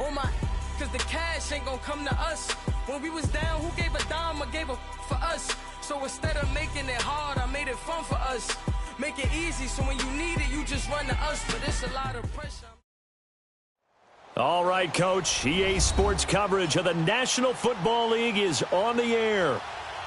on my, cause the cash ain't gonna come to us. When we was down, who gave a dime or gave a for us? So instead of making it hard, I made it fun for us. Make it easy, so when you need it, you just run to us. But it's a lot of pressure. All right, Coach. EA Sports coverage of the National Football League is on the air.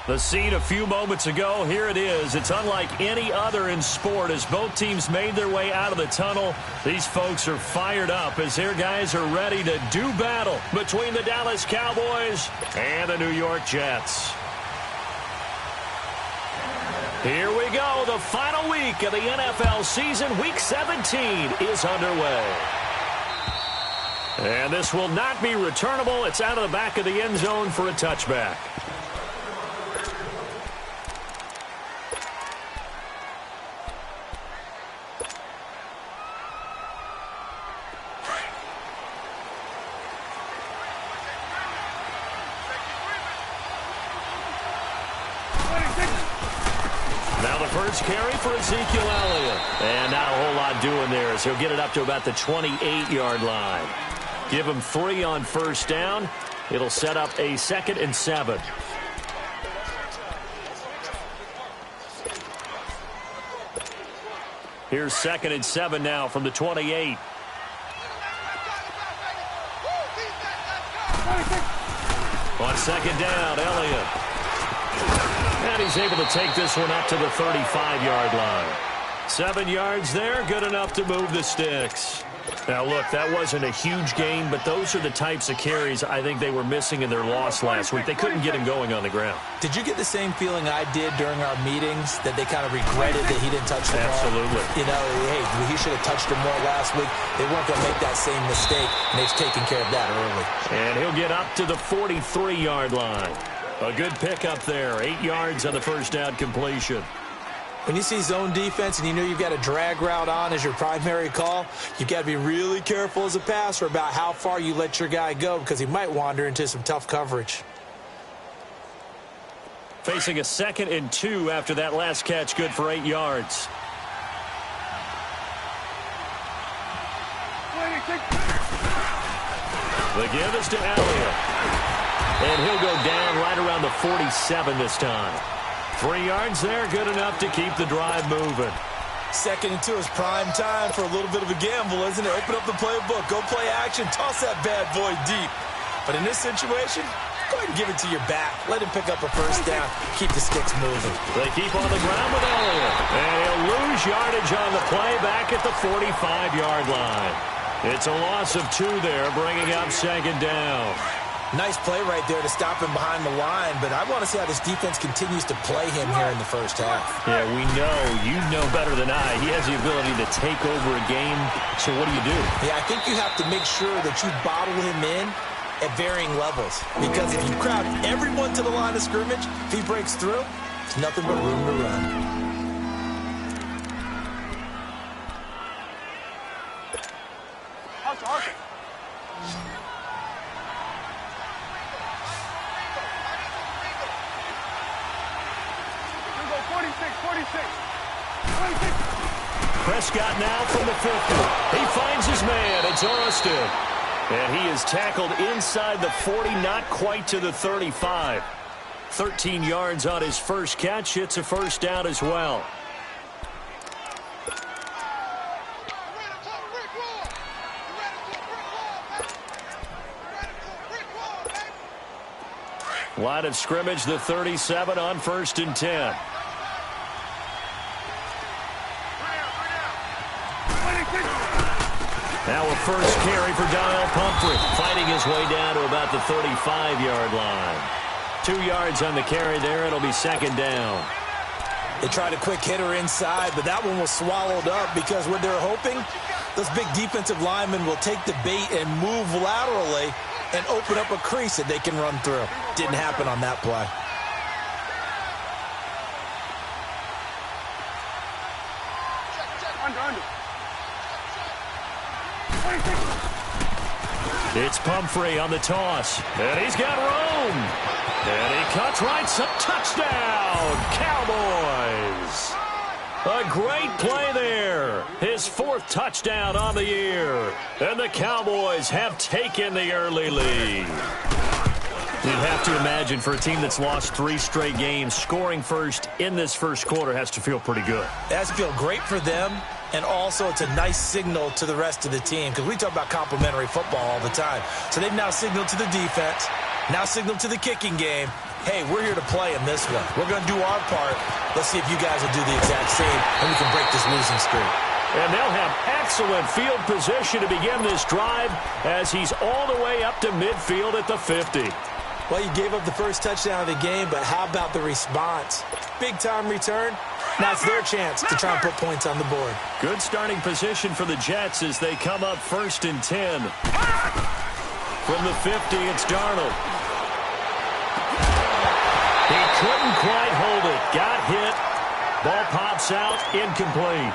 The scene a few moments ago, here it is. It's unlike any other in sport as both teams made their way out of the tunnel. These folks are fired up as their guys are ready to do battle between the Dallas Cowboys and the New York Jets. Here we go. The final week of the NFL season. Week 17 is underway. And this will not be returnable. It's out of the back of the end zone for a touchback. Now the first carry for Ezekiel Elliott. And not a whole lot doing there as he'll get it up to about the 28-yard line. Give him 3 on first down. It'll set up a 2nd and 7. Here's 2nd and 7 now from the 28. On 2nd down, Elliott. And he's able to take this one up to the 35-yard line. 7 yards there, good enough to move the sticks. Now, look, that wasn't a huge gain, but those are the types of carries I think they were missing in their loss last week. They couldn't get him going on the ground. Did you get the same feeling I did during our meetings, that they kind of regretted that he didn't touch the ball? Absolutely. You know, hey, he should have touched him more last week. They weren't going to make that same mistake, and they've taken care of that early. And he'll get up to the 43-yard line. A good pickup there, 8 yards on the first down completion. When you see zone defense and you know you've got a drag route on as your primary call, you've got to be really careful as a passer about how far you let your guy go because he might wander into some tough coverage. Facing a 2nd and 2 after that last catch, good for 8 yards. The give is to Elliott. And he'll go down right around the 47 this time. 3 yards there, good enough to keep the drive moving. 2nd and 2 is prime time for a little bit of a gamble, isn't it? Open up the playbook, go play action, toss that bad boy deep. But in this situation, go ahead and give it to your back. Let him pick up a first down. Keep the sticks moving. They keep on the ground with Elliott. And he'll lose yardage on the play back at the 45-yard line. It's a loss of 2 there, bringing up 2nd down. Nice play right there to stop him behind the line, but I want to see how this defense continues to play him here in the first half. Yeah, we know. You know better than I. He has the ability to take over a game, so what do? Yeah, I think you have to make sure that you bottle him in at varying levels, because if you crowd everyone to the line of scrimmage, if he breaks through, it's nothing but room to run. Prescott now from the 50. He finds his man. It's Austin. And he is tackled inside the 40, not quite to the 35. 13 yards on his first catch. It's a first down as well. Line of scrimmage, the 37 on 1st and 10. Now a first carry for Donnell Pumphrey, fighting his way down to about the 35-yard line. 2 yards on the carry there. It'll be 2nd down. They tried a quick hitter inside, but that one was swallowed up because what they're hoping, those big defensive linemen will take the bait and move laterally and open up a crease that they can run through. Didn't happen on that play. It's Pumphrey on the toss, and he's got room. And he cuts right, touchdown, Cowboys. A great play there. His 4th touchdown on the year. And the Cowboys have taken the early lead. You'd have to imagine for a team that's lost 3 straight games, scoring first in this first quarter has to feel pretty good. It has to feel great for them, and also it's a nice signal to the rest of the team because we talk about complimentary football all the time. So they've now signaled to the defense, now signaled to the kicking game, hey, we're here to play in this one. We're going to do our part. Let's see if you guys will do the exact same, and we can break this losing streak. And they'll have excellent field position to begin this drive as he's all the way up to midfield at the 50. Well, you gave up the first touchdown of the game, but how about the response? Big-time return. Now it's their chance to try and put points on the board. Good starting position for the Jets as they come up 1st and 10. From the 50, it's Darnold. He couldn't quite hold it. Got hit. Ball pops out. Incomplete.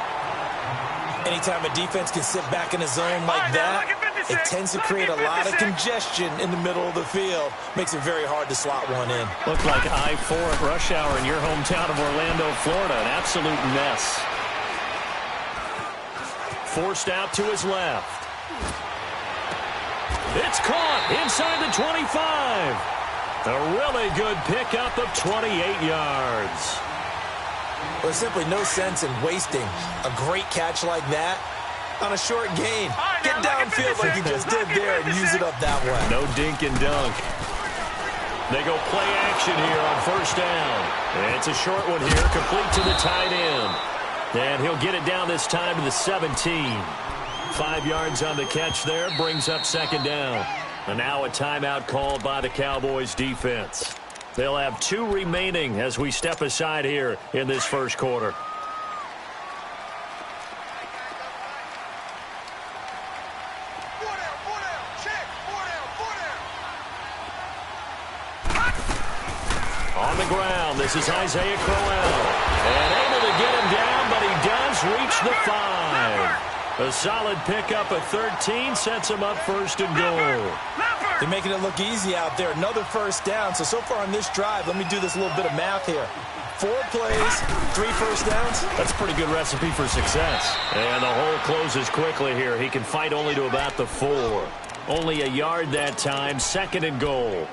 Anytime a defense can sit back in a zone like that, it tends to create a lot of congestion in the middle of the field. Makes it very hard to slot one in. Looked like I-4 at rush hour in your hometown of Orlando, Florida. An absolute mess. Forced out to his left. It's caught inside the 25. A really good pickup of 28 yards. There's simply no sense in wasting a great catch like that on a short gain. Get downfield like you just did there and use it up that way. No dink and dunk. They go play action here on 1st down. And it's a short one here, complete to the tight end. And he'll get it down this time to the 17. 5 yards on the catch there, brings up 2nd down. And now a timeout called by the Cowboys defense. They'll have 2 remaining as we step aside here in this first quarter. On the ground, this is Isaiah Crowell. And able to get him down, but he does reach the 5. A solid pickup of 13 sets him up 1st and goal. They're making it look easy out there. Another 1st down. So far on this drive, let me do this little bit of math here. 4 plays, 3 first downs. That's a pretty good recipe for success. And the hole closes quickly here. He can fight only to about the 4. Only a yard that time, 2nd and goal.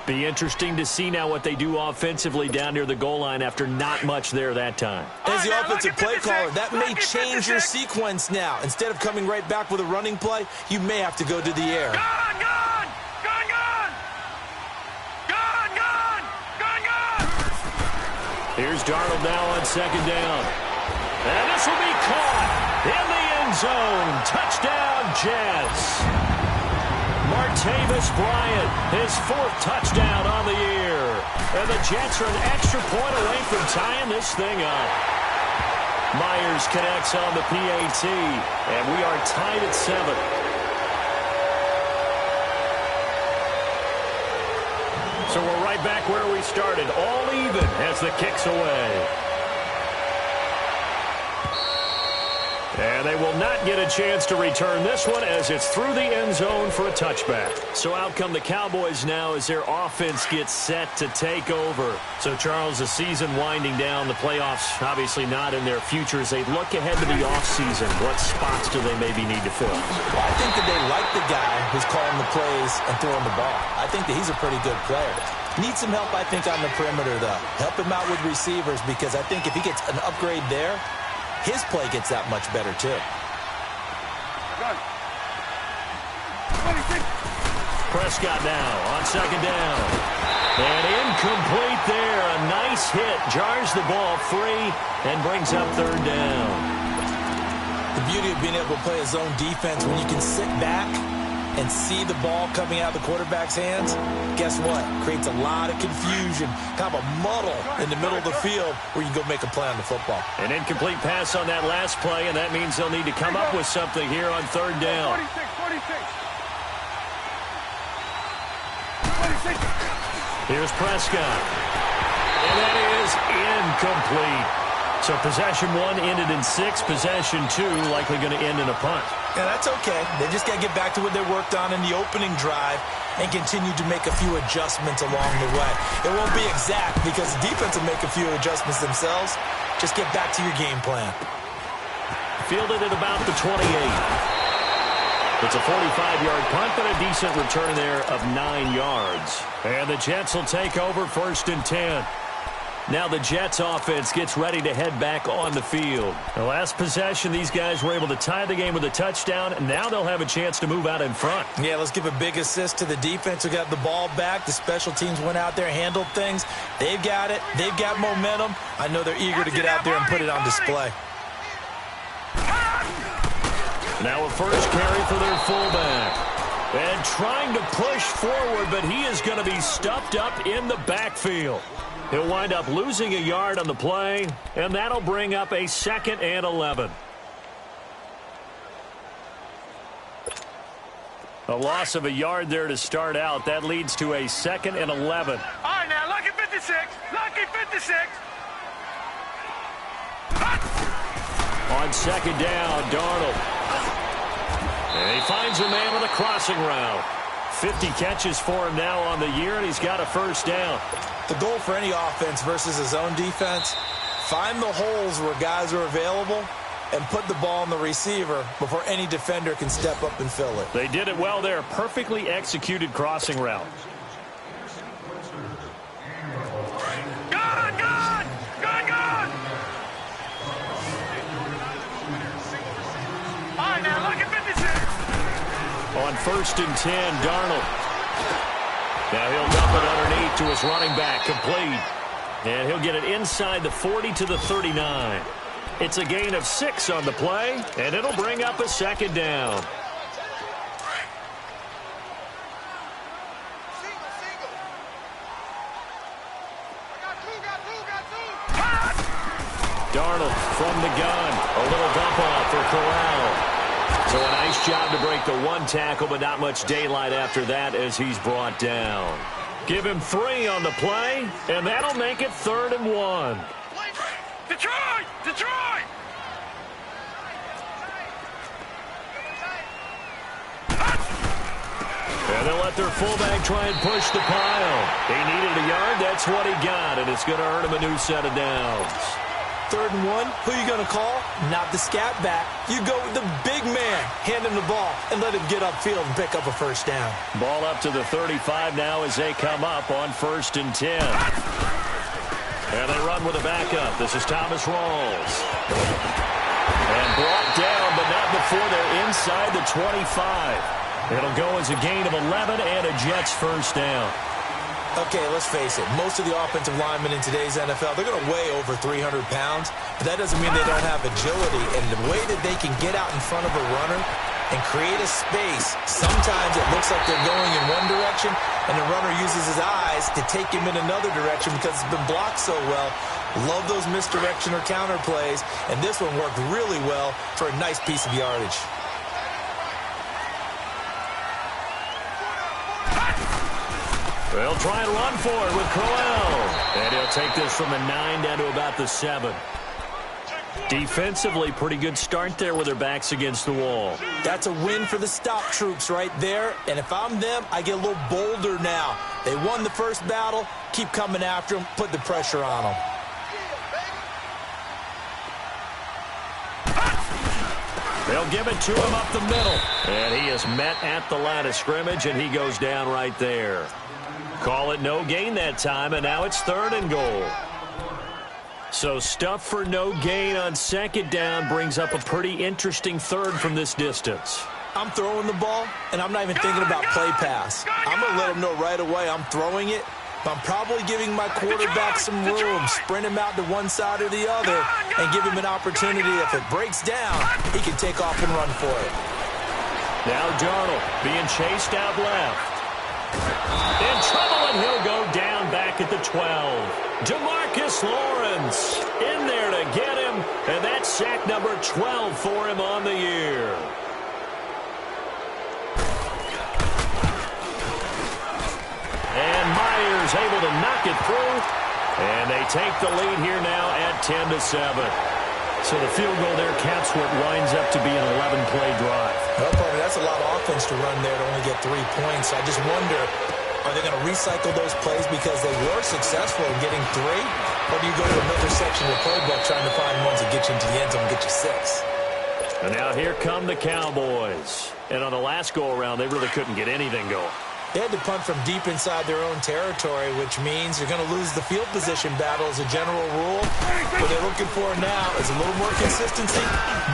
Be interesting to see now what they do offensively down near the goal line after not much there that time. As the offensive play caller, that may change your sequence now. Instead of coming right back with a running play, you may have to go to the air. Gone! Here's Darnold now on 2nd down. And this will be caught in the end zone. Touchdown, Jets. Martavis Bryant, his 4th touchdown on the year. And the Jets are an extra point away from tying this thing up. Myers connects on the PAT, and we are tied at 7. So we're right back where we started, all even as the kick's away. And they will not get a chance to return this one as it's through the end zone for a touchback. So out come the Cowboys now as their offense gets set to take over. So, Charles, the season winding down, the playoffs obviously not in their future. As they look ahead to the offseason, what spots do they maybe need to fill? Well, I think that they like the guy who's calling the plays and throwing the ball. I think that he's a pretty good player. Needs some help, I think, on the perimeter, though. Help him out with receivers because I think if he gets an upgrade there, his play gets that much better, too. Prescott now on 2nd down. And incomplete there. A nice hit. Jars the ball free and brings up 3rd down. The beauty of being able to play a zone defense when you can sit back and see the ball coming out of the quarterback's hands, guess what? Creates a lot of confusion, kind of a muddle in the middle of the field where you can go make a play on the football. An incomplete pass on that last play, and that means they'll need to come up with something here on 3rd down. 46. Here's Prescott. And that is incomplete. So possession 1 ended in 6. Possession 2 likely going to end in a punt. Yeah, that's okay. They just got to get back to what they worked on in the opening drive and continue to make a few adjustments along the way. It won't be exact because the defense will make a few adjustments themselves. Just get back to your game plan. Fielded at about the 28. It's a 45-yard punt, but a decent return there of 9 yards. And the Jets will take over 1st and 10. Now the Jets offense gets ready to head back on the field. The last possession, these guys were able to tie the game with a touchdown, and now they'll have a chance to move out in front. Yeah, let's give a big assist to the defense who got the ball back. The special teams went out there, handled things. They've got it. They've got momentum. I know they're eager to get out there and put it on display. Now a first carry for their fullback. And trying to push forward, but he is going to be stuffed up in the backfield. He'll wind up losing a yard on the play, and that'll bring up a 2nd and 11. A loss of a yard there to start out. That leads to a 2nd and 11. All right, now, lucky 56. Lucky 56. On 2nd down, Darnold. And he finds a man with a crossing route. 50 catches for him now on the year, and he's got a 1st down. The goal for any offense versus his own defense, find the holes where guys are available and put the ball on the receiver before any defender can step up and fill it. They did it well there. Perfectly executed crossing route. Good, good. Good, good. All right, now, lucky 56. On 1st and 10, Darnold. Now he'll dump it underneath to his running back, complete. And he'll get it inside the 40 to the 39. It's a gain of 6 on the play, and it'll bring up a 2nd down. Darnold from the gun. A little dump off for Corral. So a nice job to break the 1 tackle, but not much daylight after that as he's brought down. Give him 3 on the play, and that'll make it 3rd and 1. Detroit! Detroit! And they'll let their fullback try and push the pile. He needed a yard. That's what he got, and it's going to earn him a new set of downs. 3rd and 1, who are you going to call? Not the scat back. You go with the big man. Hand him the ball and let him get upfield and pick up a 1st down. Ball up to the 35 now as they come up on 1st and 10. And they run with a backup. This is Thomas Rawls. And brought down, but not before they're inside the 25. It'll go as a gain of 11 and a Jets 1st down. Okay, let's face it. Most of the offensive linemen in today's NFL, they're going to weigh over 300 pounds, but that doesn't mean they don't have agility. And the way that they can get out in front of a runner and create a space, sometimes it looks like they're going in one direction, and the runner uses his eyes to take him in another direction because it's been blocked so well. Love those misdirection or counter plays, and this one worked really well for a nice piece of yardage. They'll try and run for it with Crowell. And he'll take this from the 9 down to about the 7. Defensively, pretty good start there with their backs against the wall. That's a win for the stop troops right there. And if I'm them, I get a little bolder now. They won the first battle. Keep coming after them. Put the pressure on them. They'll give it to him up the middle. And he is met at the line of scrimmage, and he goes down right there. Call it no gain that time, and now it's 3rd and goal. So stuff for no gain on 2nd down brings up a pretty interesting 3rd from this distance. I'm throwing the ball, and I'm not even thinking about play pass. I'm going to let them know right away I'm throwing it. I'm probably giving my quarterback some room, sprint him out to one side or the other, and give him an opportunity. If it breaks down, he can take off and run for it. Now Darnold being chased out left. In trouble, and he'll go down back at the 12. DeMarcus Lawrence in there to get him, and that's sack number 12 for him on the year. And Myers able to knock it through, and they take the lead here now at 10-7. So the field goal there caps what winds up to be an 11-play drive. No problem. That's a lot of offense to run there to only get 3 points. I just wonder, are they going to recycle those plays because they were successful in getting 3? Or do you go to another section of the playbook trying to find ones that get you into the end zone and get you 6? And now here come the Cowboys. And on the last go-around, they really couldn't get anything going. They had to punt from deep inside their own territory, which means you're going to lose the field position battle as a general rule. What they're looking for now is a little more consistency,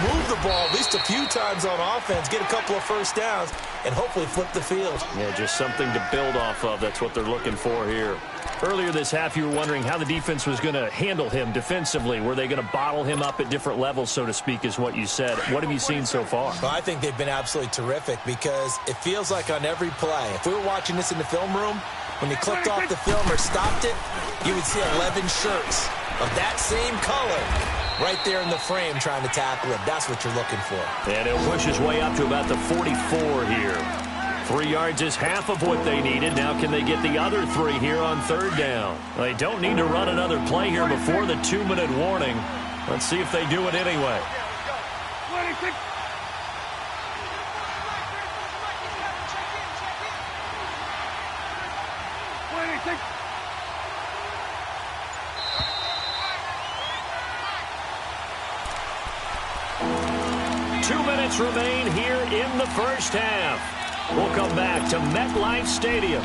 move the ball at least a few times on offense, get a couple of first downs, and hopefully flip the field. Yeah, just something to build off of. That's what they're looking for here. Earlier this half, you were wondering how the defense was going to handle him defensively. Were they going to bottle him up at different levels, so to speak, is what you said. What have you seen so far? Well, I think they've been absolutely terrific because it feels like on every play, if we were watching this in the film room, when they clicked off the film or stopped it, you would see 11 shirts of that same color right there in the frame trying to tackle it. That's what you're looking for. And he'll push his way up to about the 44 here. 3 yards is half of what they needed. Now can they get the other 3 here on 3rd down? They don't need to run another play here before the 2-minute warning. Let's see if they do it anyway. 2 minutes remain here in the first half. We'll come back to MetLife Stadium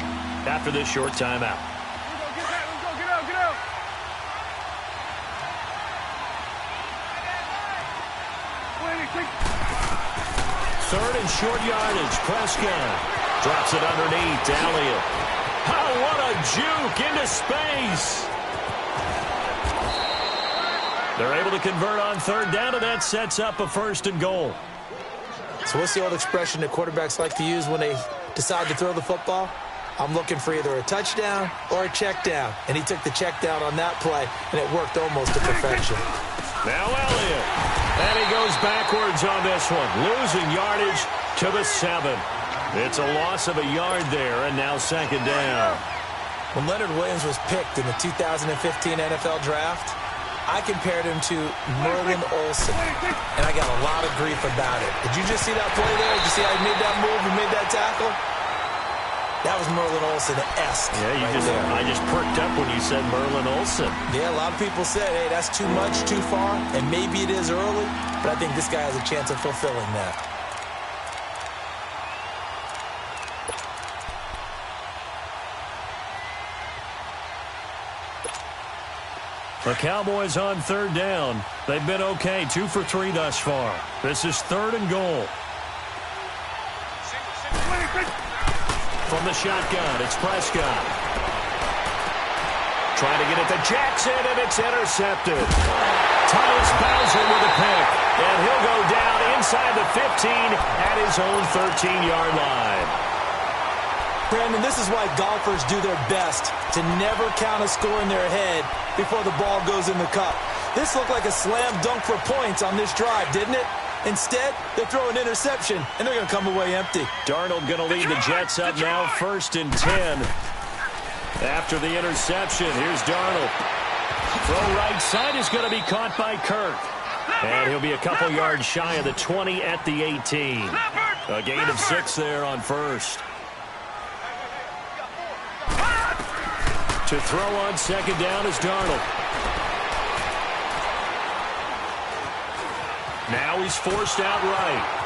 after this short timeout. Get out. 3rd and short yardage. Prescott drops it underneath to Elliott. Oh, what a juke into space. They're able to convert on 3rd down, and that sets up a 1st and goal. So what's the old expression that quarterbacks like to use when they decide to throw the football? I'm looking for either a touchdown or a check down. And he took the check down on that play, and it worked almost to perfection. Now Elliott. And he goes backwards on this one, losing yardage to the 7. It's a loss of a yard there, and now 2nd down. When Leonard Williams was picked in the 2015 NFL Draft, I compared him to Merlin Olsen, and I got a lot of grief about it. Did you just see that play there? Did you see how he made that move and made that tackle? That was Merlin Olsen-esque. Yeah, I just perked up when you said Merlin Olsen. Yeah, a lot of people said, hey, that's too much, too far, and maybe it is early, but I think this guy has a chance of fulfilling that. The Cowboys on 3rd down. They've been okay, 2 for 3 thus far. This is 3rd and goal. From the shotgun, it's Prescott. Trying to get it to Jackson, and it's intercepted. Thomas Bowser with a pick, and he'll go down inside the 15 at his own 13-yard line. Brandon, this is why golfers do their best to never count a score in their head before the ball goes in the cup. This looked like a slam dunk for points on this drive, didn't it? Instead, they throw an interception, and they're going to come away empty. Darnold going to lead the Jets up now, 1st and 10. After the interception, here's Darnold. Throw right side is going to be caught by Kirk. And he'll be a couple yards shy of the 20 at the 18. A gain of 6 there on 1st. To throw on 2nd down is Darnold. Now he's forced out right.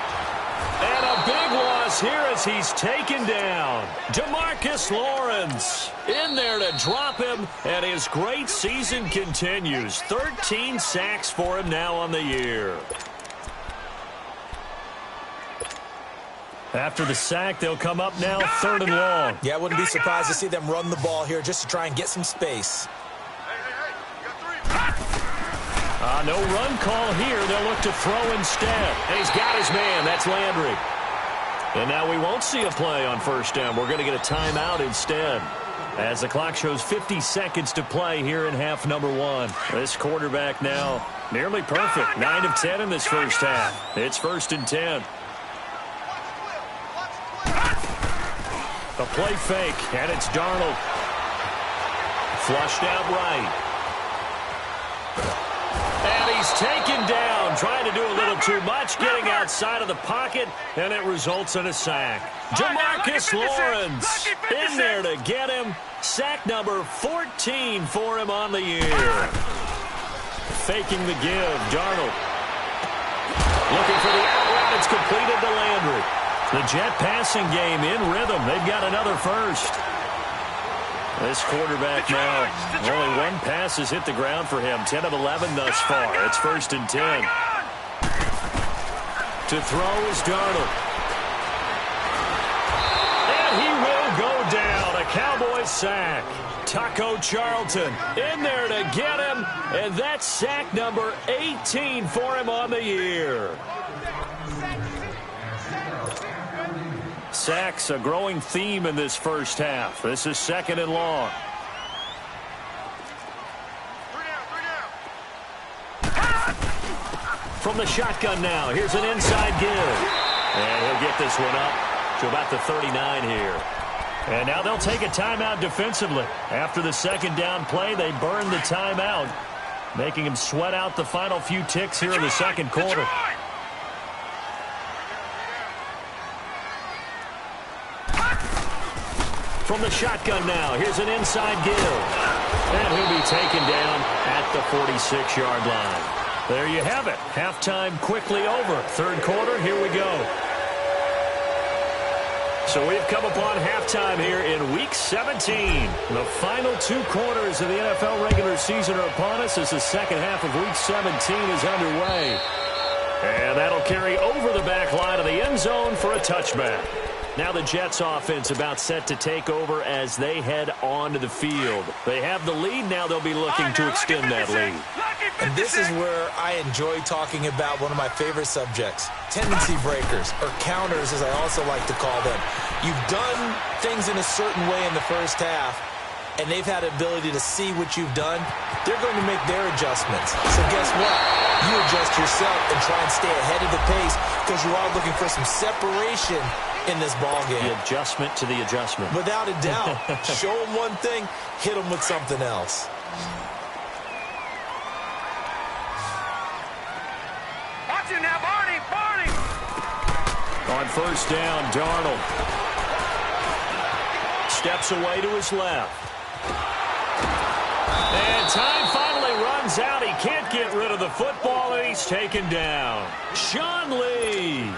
And a big loss here as he's taken down. DeMarcus Lawrence in there to drop him, and his great season continues. 13 sacks for him now on the year. After the sack, they'll come up now 3rd and long. Yeah, I wouldn't be surprised to see them run the ball here just to try and get some space. No run call here. They'll look to throw instead. And he's got his man. That's Landry. And now we won't see a play on 1st down. We're going to get a timeout instead, as the clock shows 50 seconds to play here in half number 1. This quarterback now nearly perfect. 9 of 10 in this first half. It's 1st and 10. A play fake, and it's Darnold. Flushed out right. trying to do a little too much, getting outside of the pocket, and it results in a sack. Jamarcus Lawrence in there to get him. Sack number 14 for him on the year. Faking the give, Darnold. Looking for the out route. It's completed to Landry. The Jet passing game in rhythm. They've got another first. This quarterback now, only one pass has hit the ground for him. 10 of 11 thus far. It's 1st and 10. To throw is Darnold. And he will go down. A Cowboys sack. Taco Charlton in there to get him. And that's sack number 18 for him on the year. Sacks, a growing theme in this first half. This is 2nd and long. From the shotgun now, here's an inside give. And he'll get this one up to about the 39 here. And now they'll take a timeout defensively. After the 2nd down play, they burn the timeout, making him sweat out the final few ticks here in the 2nd quarter. From the shotgun now, here's an inside give. And he'll be taken down at the 46-yard line. There you have it. Halftime quickly over. 3rd quarter, here we go. So we've come upon halftime here in Week 17. The final 2 quarters of the NFL regular season are upon us as the 2nd half of Week 17 is underway. And that'll carry over the back line of the end zone for a touchback. Now the Jets offense about set to take over as they head onto the field. They have the lead. Now they'll be looking to extend that lead. And this is where I enjoy talking about one of my favorite subjects, tendency breakers, or counters as I also like to call them. You've done things in a certain way in the first half, and they've had the ability to see what you've done. They're going to make their adjustments. So guess what? You adjust yourself and try and stay ahead of the pace because you are looking for some separation in this ball game. The adjustment to the adjustment. Without a doubt. Show them one thing, hit them with something else. Watch it now, Barney! On 1st down, Darnold steps away to his left. And time finally runs out. He can't get rid of the football, and he's taken down. Sean Lee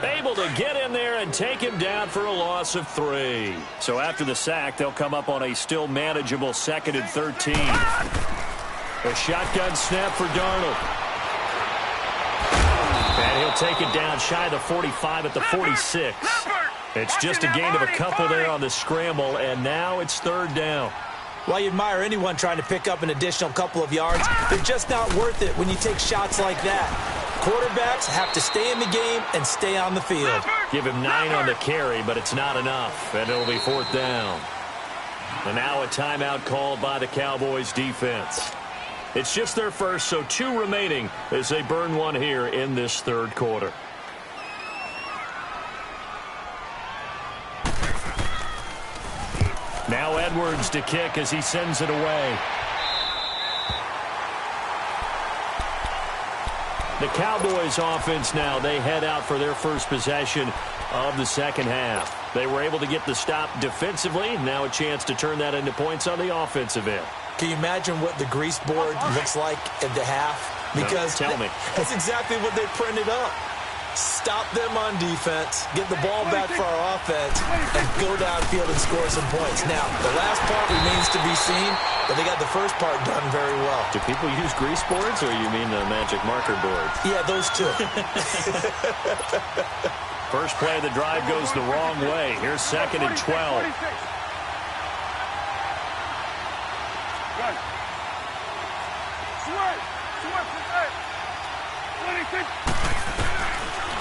able to get in there and take him down for a loss of 3. So after the sack, they'll come up on a still manageable 2nd and 13. A shotgun snap for Darnold. And he'll take it down shy of the 45 at the 46. It's just a gain of a couple there on the scramble, and now it's 3rd down. While you admire anyone trying to pick up an additional couple of yards, they're just not worth it when you take shots like that. Quarterbacks have to stay in the game and stay on the field. Give him 9 on the carry, but it's not enough, and it'll be 4th down. And now a timeout called by the Cowboys defense. It's just their first, so 2 remaining as they burn one here in this 3rd quarter. Now Edwards to kick as he sends it away. The Cowboys offense now, they head out for their first possession of the 2nd half. They were able to get the stop defensively. Now a chance to turn that into points on the offensive end. Can you imagine what the grease board looks like at the half? Because tell me. That's exactly what they printed up. Stop them on defense, get the ball back for our offense, and go downfield and score some points. Now, the last part remains to be seen, but they got the first part done very well. Do people use grease boards, or you mean the magic marker boards? Yeah, those two. First play of the drive goes the wrong way. Here's 2nd and 12.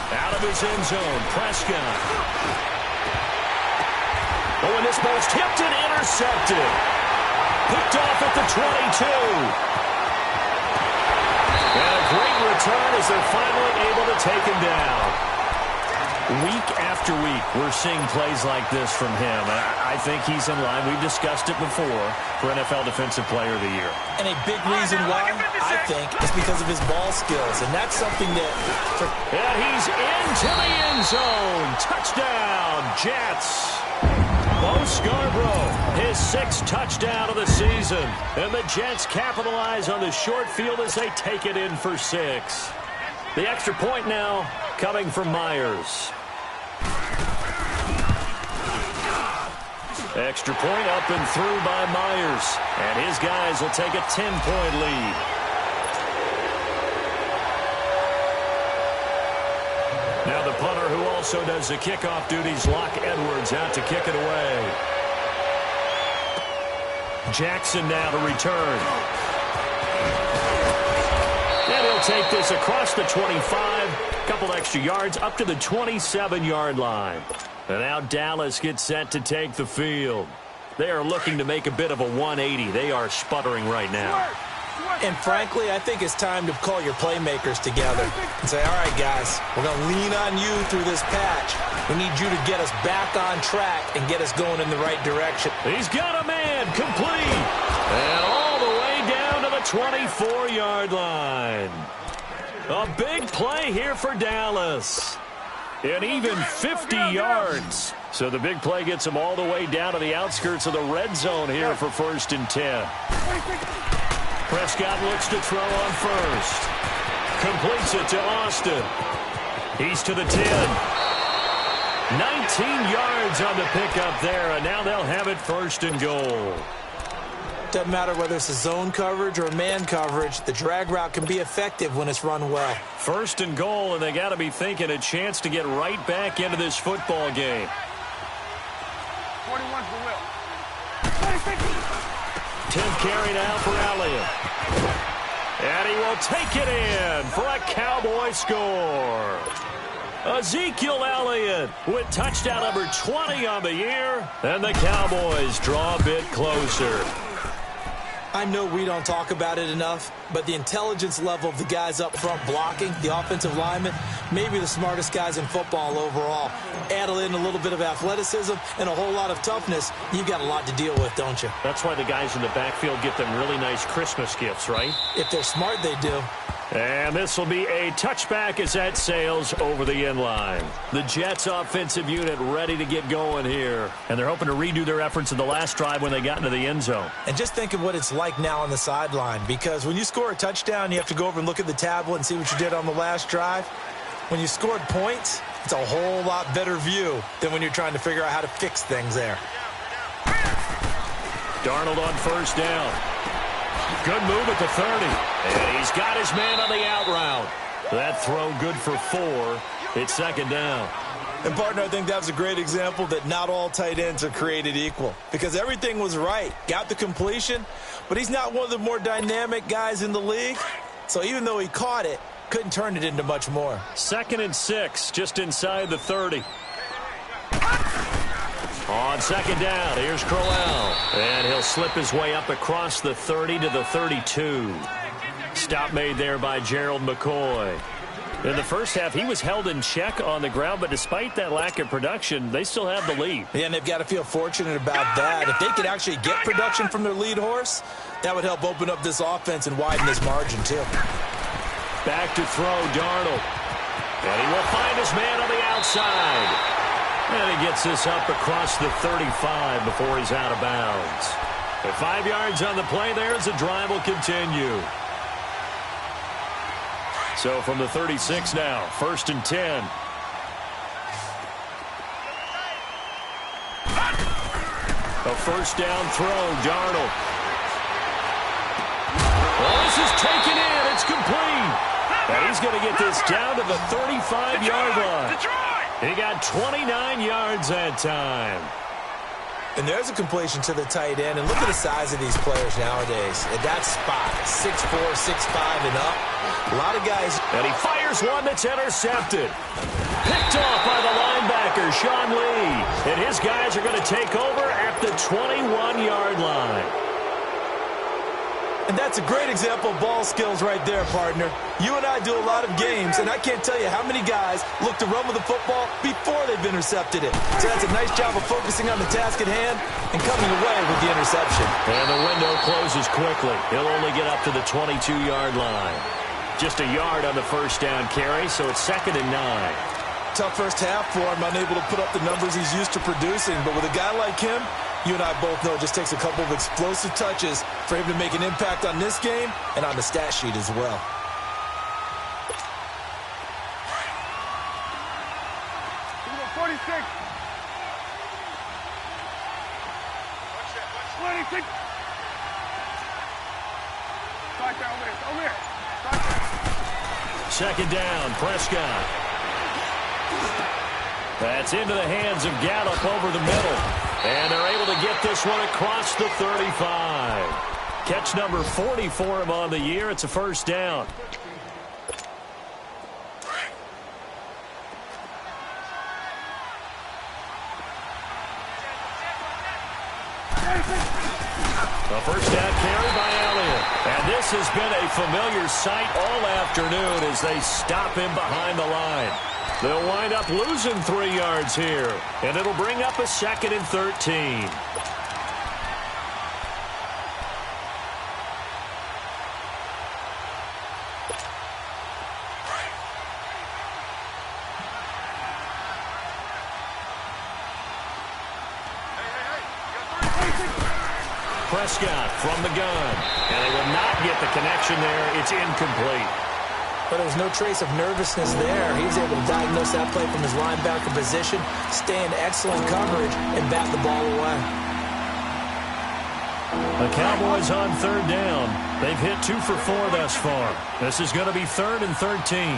Out of his end zone, Prescott. Oh, and this ball's tipped and intercepted. Picked off at the 22. And a great return as they're finally able to take him down. Week after week, we're seeing plays like this from him. I think he's in line. We've discussed it before for NFL Defensive Player of the Year. And a big reason why, I think, is because of his ball skills. And that's something that... And he's into the end zone. Touchdown, Jets. Bo Scarborough, his 6th touchdown of the season. And the Jets capitalize on the short field as they take it in for 6. The extra point now coming from Myers. Extra point up and through by Myers. And his guys will take a 10-point lead. Now the punter who also does the kickoff duties, Locke Edwards, out to kick it away. Jackson now to return. And he'll take this across the 25. Couple extra yards up to the 27-yard line. And now Dallas gets set to take the field. They are looking to make a bit of a 180. They are sputtering right now. And frankly, I think it's time to call your playmakers together and say, all right, guys, we're going to lean on you through this patch. We need you to get us back on track and get us going in the right direction. He's got a man complete. And all the way down to the 24-yard line. A big play here for Dallas. And even 50 yards. So the big play gets him all the way down to the outskirts of the red zone here for 1st and 10. Prescott looks to throw on first. Completes it to Austin. He's to the 10. 19 yards on the pickup there, and now they'll have it 1st and goal. Doesn't matter whether it's a zone coverage or a man coverage, the drag route can be effective when it's run well. 1st and goal, and they got to be thinking a chance to get right back into this football game. 41 for Will. 10th carry now for Elliott. And he will take it in for a Cowboy score. Ezekiel Elliott with touchdown number 20 on the year. And the Cowboys draw a bit closer. I know we don't talk about it enough, but the intelligence level of the guys up front blocking, the offensive linemen, maybe the smartest guys in football overall. Add in a little bit of athleticism and a whole lot of toughness, you've got a lot to deal with, don't you? That's why the guys in the backfield get them really nice Christmas gifts, right? If they're smart, they do. And this will be a touchback as that sails over the end line. The Jets offensive unit ready to get going here. And they're hoping to redo their efforts in the last drive when they got into the end zone. And just think of what it's like now on the sideline, because when you score a touchdown, you have to go over and look at the tablet and see what you did on the last drive. When you scored points, it's a whole lot better view than when you're trying to figure out how to fix things there. Darnold on 1st down. Good move at the 30. And he's got his man on the out route. That throw good for 4. It's 2nd down. And, partner, I think that was a great example that not all tight ends are created equal. Because everything was right. Got the completion, but he's not one of the more dynamic guys in the league. So even though he caught it, couldn't turn it into much more. 2nd and 6, just inside the 30. On 2nd down, here's Crowell. And he'll slip his way up across the 30 to the 32. Stop made there by Gerald McCoy. In the first half, he was held in check on the ground, but despite that lack of production, they still have the lead. Yeah, and they've got to feel fortunate about that. If they could actually get production from their lead horse, that would help open up this offense and widen this margin, too. Back to throw, Darnold. And he will find his man on the outside. And he gets this up across the 35 before he's out of bounds. At 5 yards on the play there as the drive will continue. So from the 36 now, 1st and 10. A 1st down throw, Darnold. Well, this is taken in. It's complete. And he's going to get this down to the 35-yard line. He got 29 yards that time. And there's a completion to the tight end. And look at the size of these players nowadays. At that spot, 6'4", 6'5", and up. A lot of guys. And he fires one that's intercepted. Picked off by the linebacker, Sean Lee. And his guys are going to take over at the 21-yard line. And that's a great example of ball skills right there, partner. You and I do a lot of games, and I can't tell you how many guys look to run with the football before they've intercepted it. So that's a nice job of focusing on the task at hand and coming away with the interception. And the window closes quickly. He'll only get up to the 22-yard line. Just a yard on the first down carry, so it's 2nd and 9. Tough first half for him, unable to put up the numbers he's used to producing. But with a guy like him, you and I both know it just takes a couple of explosive touches for him to make an impact on this game and on the stat sheet as well. Second down, Prescott. That's into the hands of Gallup over the middle. And they're able to get this one across the 35. Catch number 40 for him on the year. It's a first down. A first down carry by Elliott. And this has been a familiar sight all afternoon as they stop him behind the line. They'll wind up losing 3 yards here, and it'll bring up a 2nd and 13. Prescott from the gun, and they will not get the connection there. It's incomplete. But there was no trace of nervousness there. He was able to diagnose that play from his linebacker position, stay in excellent coverage, and bat the ball away. The Cowboys on 3rd down. They've hit 2 for 4 thus far. This is going to be 3rd and 13.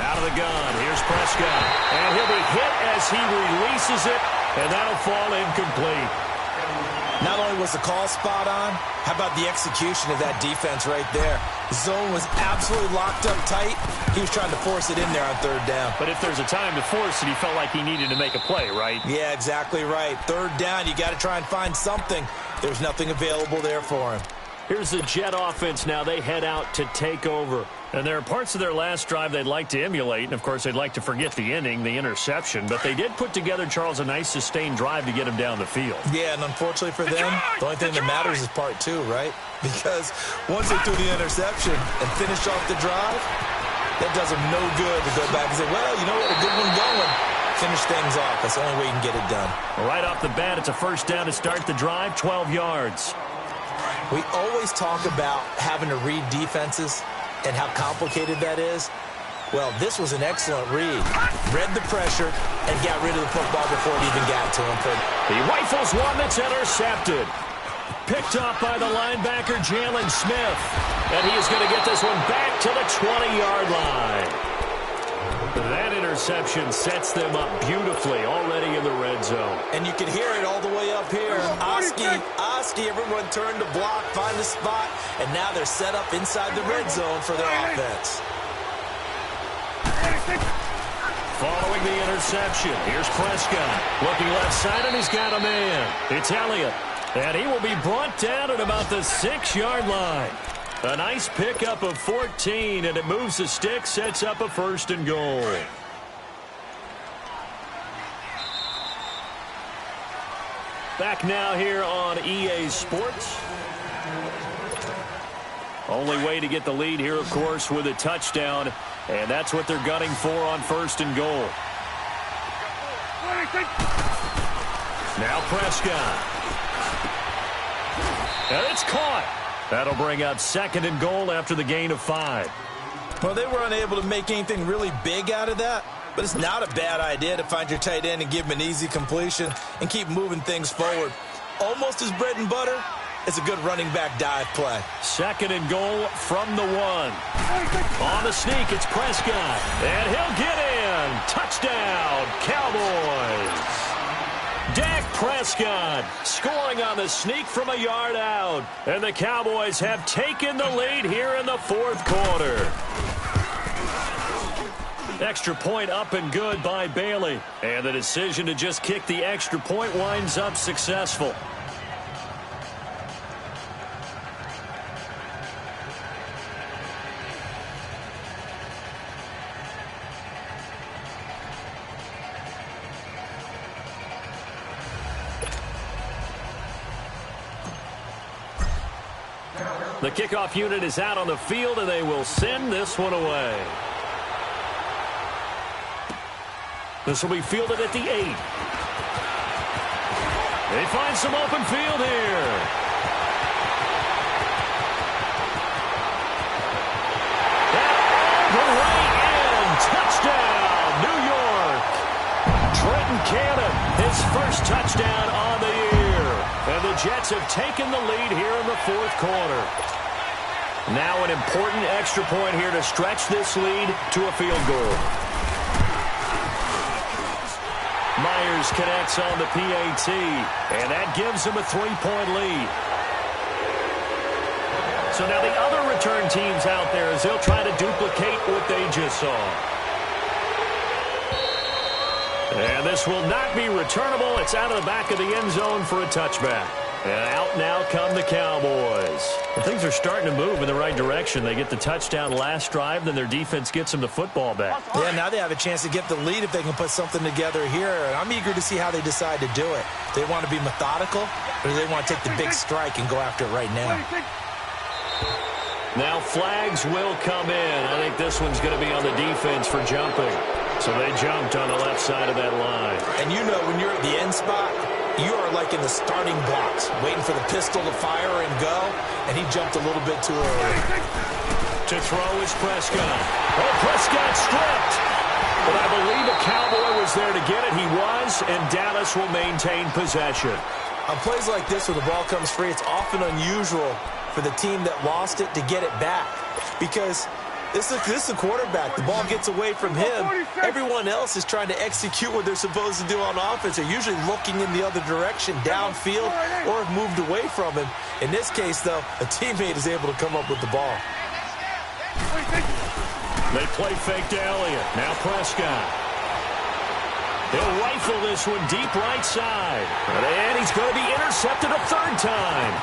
Out of the gun, here's Prescott. And he'll be hit as he releases it, and that'll fall incomplete. Not only was the call spot on, how about the execution of that defense right there? The zone was absolutely locked up tight. He was trying to force it in there on 3rd down. But if there's a time to force it, he felt like he needed to make a play, right? Yeah, exactly right. 3rd down, you got to try and find something. There's nothing available there for him. Here's the Jet offense now. They head out to take over. And there are parts of their last drive they'd like to emulate. And, of course, they'd like to forget the ending, the interception. But they did put together, Charles, a nice sustained drive to get him down the field. Yeah, and unfortunately for them, the only thing that matters is part 2, right? Because once they threw the interception and finished off the drive, that does them no good to go back and say, well, you know what, a good one going. Finish things off. That's the only way you can get it done. Right off the bat, it's a first down to start the drive, 12 yards. We always talk about having to read defenses and how complicated that is. Well, this was an excellent read. Read the pressure and got rid of the football before it even got to him. He rifles one that's intercepted. Picked off by the linebacker, Jalen Smith. And he is going to get this one back to the 20-yard line. That interception sets them up beautifully already in the red zone. And you can hear it all the way up here. Oski, everyone turned to block, find a spot, and now they're set up inside the red zone for their offense. Following the interception, here's Prescott. Looking left side, and he's got a man. It's Elliott. And he will be brought down at about the 6-yard line. A nice pickup of 14, and it moves the stick, sets up a 1st and goal. Back now here on EA Sports. Only way to get the lead here, of course, with a touchdown, and that's what they're gunning for on 1st and goal. Now Prescott. And it's caught. That'll bring up 2nd and goal after the gain of 5. Well, they were unable to make anything really big out of that, but it's not a bad idea to find your tight end and give him an easy completion and keep moving things forward. Almost as bread and butter, it's a good running back dive play. 2nd and goal from the 1. On the sneak, it's Prescott, and he'll get in. Touchdown, Cowboys. Dak Prescott scoring on the sneak from a yard out. And the Cowboys have taken the lead here in the 4th quarter. Extra point up and good by Bailey. And the decision to just kick the extra point winds up successful. The kickoff unit is out on the field, and they will send this one away. This will be fielded at the 8. They find some open field here. And all the way in. Touchdown, New York. Trenton Cannon, his first touchdown on the year. And the Jets have taken the lead here in the fourth quarter. Now an important extra point here to stretch this lead to a field goal. Myers connects on the PAT, and that gives him a 3-point lead. So now the other return teams out there as they'll try to duplicate what they just saw. And this will not be returnable. It's out of the back of the end zone for a touchback. And out now come the Cowboys. And things are starting to move in the right direction. They get the touchdown last drive, then their defense gets them the football back. Yeah, now they have a chance to get the lead if they can put something together here. And I'm eager to see how they decide to do it. Do they want to be methodical, or do they want to take the big strike and go after it right now? Now flags will come in. I think this one's going to be on the defense for jumping. So they jumped on the left side of that line. And you know when you're at the end spot, you are like in the starting blocks, waiting for the pistol to fire and go, and he jumped a little bit too early. To throw is Prescott. Oh, Prescott stripped. But I believe a Cowboy was there to get it. He was, and Dallas will maintain possession. On plays like this where the ball comes free, it's often unusual for the team that lost it to get it back. Because this is the quarterback. The ball gets away from him. Everyone else is trying to execute what they're supposed to do on offense. They're usually looking in the other direction, downfield, or have moved away from him. In this case, though, a teammate is able to come up with the ball. They play fake to Elliott. Now Prescott. He'll rifle this one deep right side. And he's going to be intercepted a third time.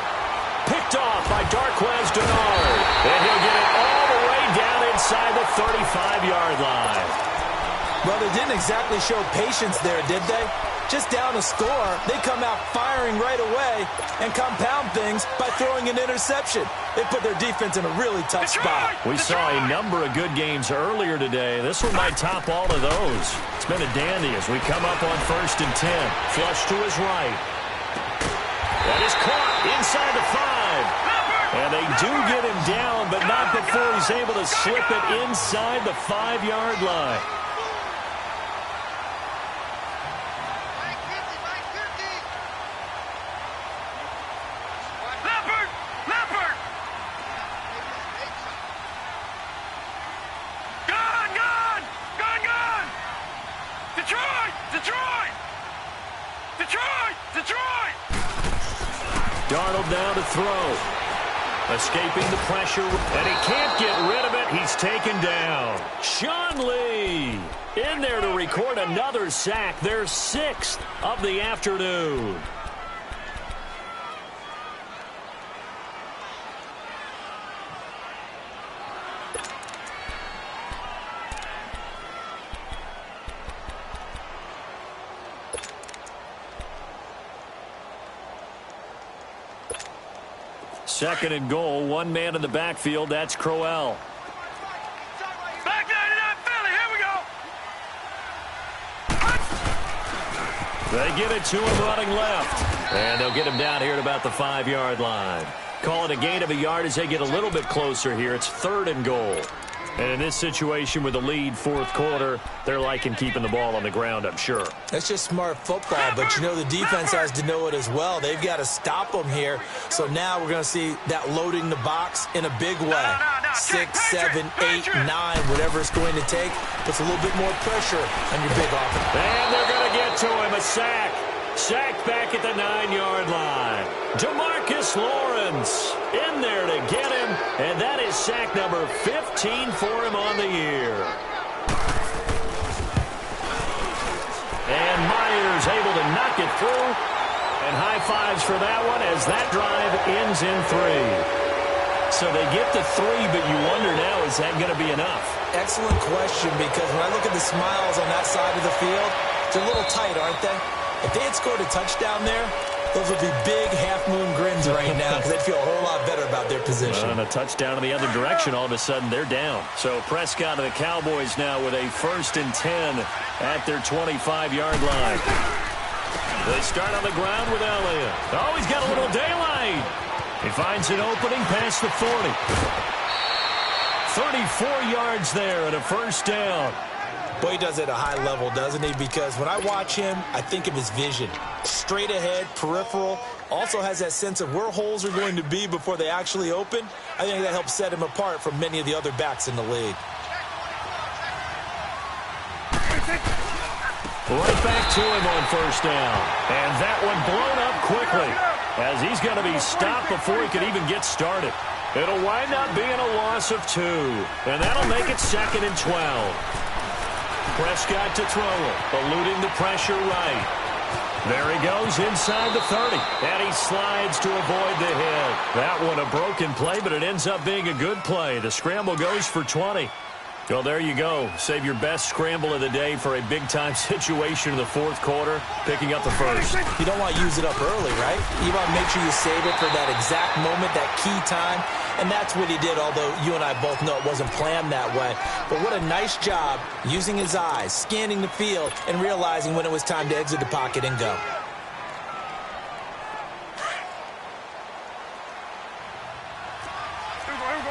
Picked off by Darquez Denard. And he'll get it all the way down inside the 35-yard line. Well, they didn't exactly show patience there, did they? Just down a score, they come out firing right away and compound things by throwing an interception. They put their defense in a really tough spot. We saw a number of good games earlier today. This one might top all of those. It's been a dandy as we come up on 1st and 10. Flush to his right. That is caught inside the 5. And they do get him down, but not before he's able to slip it inside the 5-yard line. Darnold now to throw. Escaping the pressure, and he can't get rid of it. He's taken down. Sean Lee in there to record another sack. Their 6th of the afternoon. Second and goal, one man in the backfield. That's Crowell. Back 99 Philly, here we go. They give it to him running left. And they'll get him down here at about the 5-yard line. Call it a gain of a yard as they get a little bit closer here. It's 3rd and goal. And in this situation with the lead, 4th quarter, they're liking keeping the ball on the ground, I'm sure. That's just smart football, but you know the defense has to know it as well. They've got to stop them here. So now we're going to see that loading the box in a big way. 6, 7, 8, 9, whatever it's going to take, puts a little bit more pressure on your big offense. And they're going to get to him, a sack. Sacked back at the 9-yard line. DeMarcus Lawrence in there to get him, and that is sack number 15 for him on the year. And Myers able to knock it through, and high fives for that one as that drive ends in 3. So they get to 3, but you wonder now, is that going to be enough? Excellent question, because when I look at the smiles on that side of the field, they're a little tight, aren't they? If they had scored a touchdown there, Those would be big half-moon grins right now because they'd feel a whole lot better about their position. And a touchdown in the other direction, all of a sudden they're down. So Prescott and the Cowboys now with a 1st and 10 at their 25-yard line. They start on the ground with Elliott. Oh, he's got a little daylight. He finds an opening past the 40. 34 yards there and a 1st down. Boy, he does it at a high level, doesn't he? Because when I watch him, I think of his vision. Straight ahead, peripheral. Also has that sense of where holes are going to be before they actually open. I think that helps set him apart from many of the other backs in the league. Right back to him on 1st down. And that one blown up quickly as he's going to be stopped before he could even get started. It'll wind up being a loss of 2. And that'll make it 2nd and 12. Prescott to throw it, eluding the pressure right. There he goes inside the 30, and he slides to avoid the hit. That one a broken play, but it ends up being a good play. The scramble goes for 20. Well, there you go. Save your best scramble of the day for a big-time situation in the 4th quarter, picking up the 1st. You don't want to use it up early, right? You want to make sure you save it for that exact moment, that key time. And that's what he did, although you and I both know it wasn't planned that way. But what a nice job using his eyes, scanning the field, and realizing when it was time to exit the pocket and go.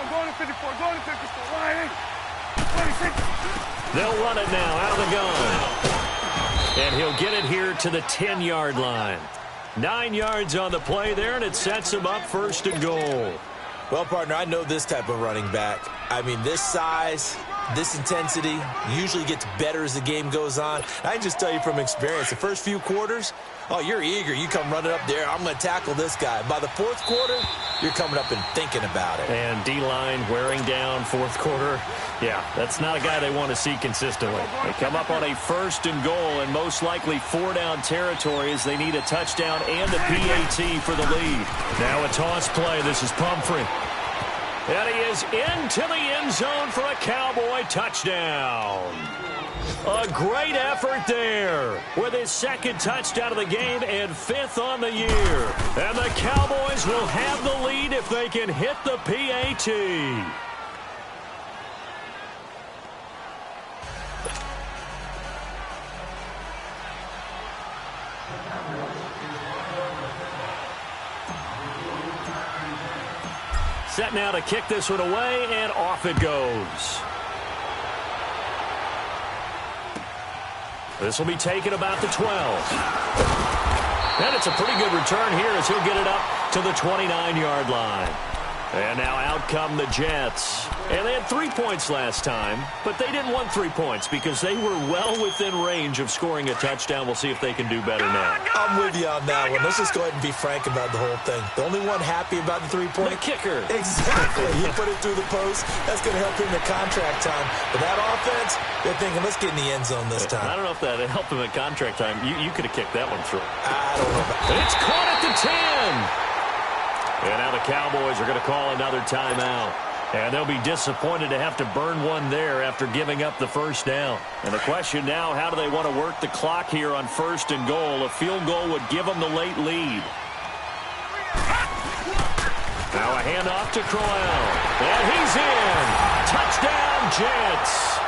Go to 54, go to 54, Ryan. They'll run it now out of the gun. And he'll get it here to the 10-yard line. 9 yards on the play there, and it sets him up 1st and goal. Well, partner, I know this type of running back. I mean, this size, this intensity usually gets better as the game goes on. I can just tell you from experience, the first few quarters, oh, you're eager. You come running up there. I'm going to tackle this guy. By the 4th quarter, you're coming up and thinking about it. And D-line wearing down 4th quarter. Yeah, that's not a guy they want to see consistently. They come up on a 1st and goal and most likely 4-down territory as they need a touchdown and a PAT for the lead. Now a toss play. This is Pumphrey. And he is into the end zone for a Cowboy touchdown. A great effort there with his 2nd touchdown of the game and 5th on the year. And the Cowboys will have the lead if they can hit the PAT. Set now to kick this one away, and off it goes. This will be taken about the 12. And it's a pretty good return here as he'll get it up to the 29-yard line. And now out come the Jets. And they had 3 points last time, but they didn't want 3 points because they were well within range of scoring a touchdown. We'll see if they can do better now. I'm with you on that one. Let's just go ahead and be frank about the whole thing. The only one happy about the 3-point? The kicker. Exactly. He put it through the post. That's going to help him in contract time. But that offense, they're thinking, let's get in the end zone this time. I don't know if that helped him at contract time. You could have kicked that one through. I don't know about that. It's caught at the 10. And now the Cowboys are going to call another timeout. And they'll be disappointed to have to burn one there after giving up the 1st down. And the question now, how do they want to work the clock here on 1st and goal? A field goal would give them the late lead. Now a handoff to Crowell. And he's in. Touchdown, Jets.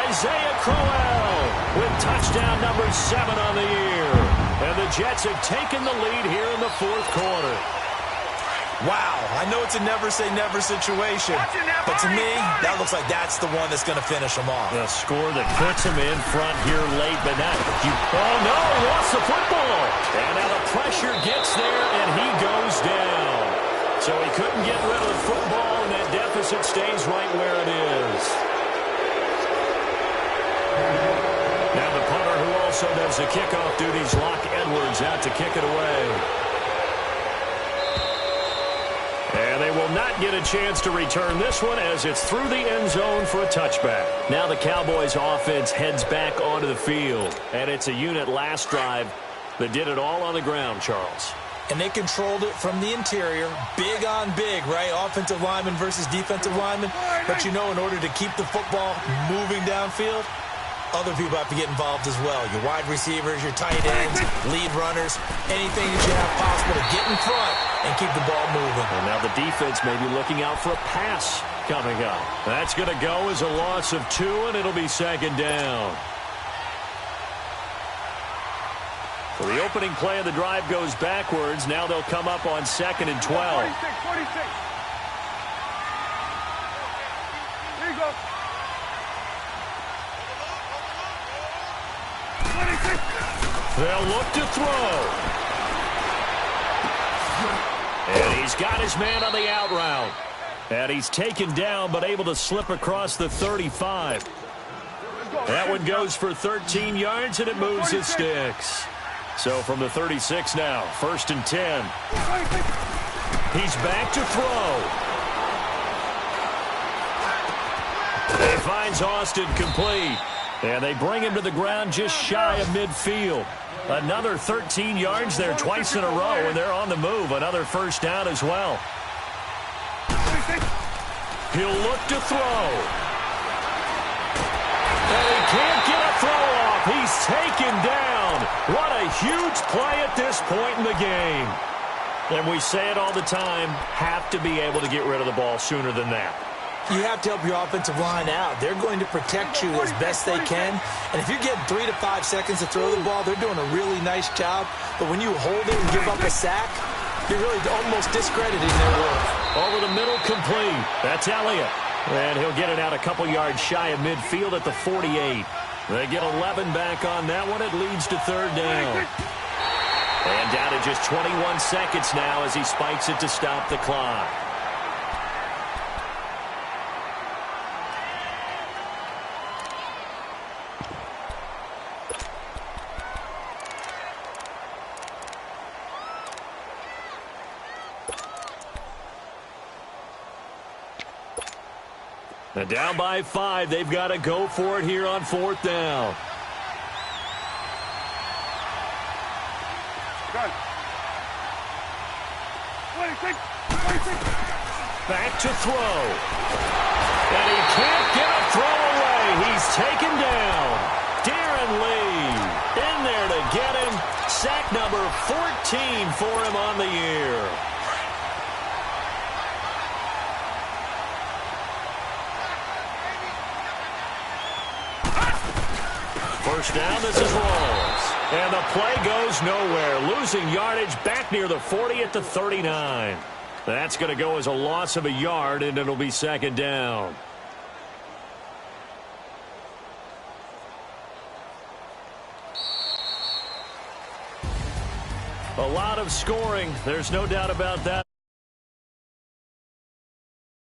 Isaiah Crowell with touchdown number 7 on the year. And the Jets have taken the lead here in the 4th quarter. Wow, I know it's a never-say-never situation, but to me, that looks like that's the one that's going to finish them off. The score that puts him in front here late, but not. Oh, no, he lost the football. And now the pressure gets there, and he goes down. So he couldn't get rid of the football, and that deficit stays right where it is. Now the punter, who also does the kickoff duties, Locke Edwards, out to kick it away. And they will not get a chance to return this one as it's through the end zone for a touchback. Now the Cowboys offense heads back onto the field. And it's a unit last drive that did it all on the ground, Charles. And they controlled it from the interior, big on big, right? Offensive lineman versus defensive lineman. But you know, in order to keep the football moving downfield, other people have to get involved as well. Your wide receivers, your tight ends, lead runners, anything that you have possible to get in front and keep the ball moving. And now the defense may be looking out for a pass coming up. That's going to go as a loss of 2, and it'll be second down. So the opening play of the drive goes backwards. Now they'll come up on 2nd and 12. 46. Here you go. 26. They'll look to throw. And he's got his man on the out route. And he's taken down but able to slip across the 35. That one goes for 13 yards, and it moves his sticks. So from the 36 now, 1st and 10. He's back to throw. He finds Austin complete. And they bring him to the ground just shy of midfield. Another 13 yards there twice in a row, and they're on the move. Another first down as well. He'll look to throw. And he can't get a throw off. He's taken down. What a huge play at this point in the game. And we say it all the time, have to be able to get rid of the ball sooner than that. You have to help your offensive line out. They're going to protect you as best they can. And if you're getting 3 to 5 seconds to throw the ball, they're doing a really nice job. But when you hold it and give up a sack, you're really almost discrediting their work. Over the middle, complete. That's Elliott. And he'll get it out a couple yards shy of midfield at the 48. They get 11 back on that one. It leads to 3rd down. And down to just 21 seconds now as he spikes it to stop the clock. And down by 5, they've got to go for it here on 4th down. Gun. 26. Back to throw. And he can't get a throw away. He's taken down. Darren Lee in there to get him. Sack number 14 for him on the year. First down, this is Rawls. And the play goes nowhere. Losing yardage back near the 40 at the 39. That's going to go as a loss of a yard, and it'll be 2nd down. A lot of scoring. There's no doubt about that.